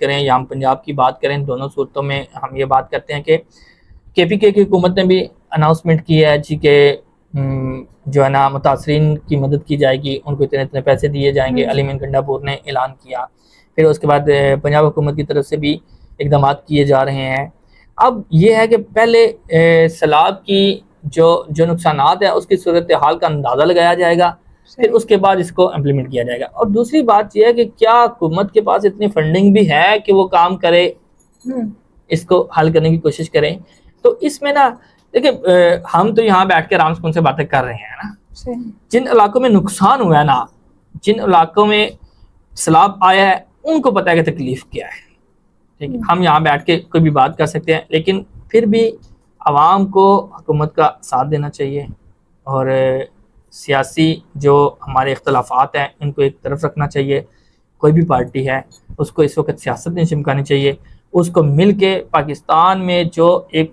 करें या हम पंजाब की बात करें, दोनों सूरतों में हम ये बात करते हैं कि KPK की हुकूमत ने भी अनाउंसमेंट की है जी के जो है ना मुतासरीन की मदद की जाएगी, उनको इतने इतने पैसे दिए जाएंगे। अलीमीन गंडापुर ने ऐलान किया। फिर उसके बाद पंजाब हुकूमत की तरफ से भी इकदाम किए जा रहे हैं। अब ये है कि पहले सैलाब की जो नुकसानात है उसकी सूरत हाल का अंदाज़ा लगाया जाएगा, फिर उसके बाद इसको इम्प्लीमेंट किया जाएगा। और दूसरी बात यह है कि क्या हुकूमत के पास इतनी फंडिंग भी है कि वो काम करे, इसको हल करने की कोशिश करें। तो इसमें ना देखिए, हम तो यहाँ बैठ के आराम सुकून से बातें कर रहे हैं ना, जिन इलाकों में नुकसान हुआ है ना, जिन इलाकों में सैलाब आया है, उनको पता है कि तकलीफ क्या है। ठीक है, हम यहाँ बैठ के कोई भी बात कर सकते हैं, लेकिन फिर भी आवाम को हुकूमत का साथ देना चाहिए और सियासी जो हमारे इख्तलाफात हैं उनको एक तरफ रखना चाहिए। कोई भी पार्टी है उसको इस वक्त सियासत नहीं चिमकानी चाहिए, उसको मिल के पाकिस्तान में जो एक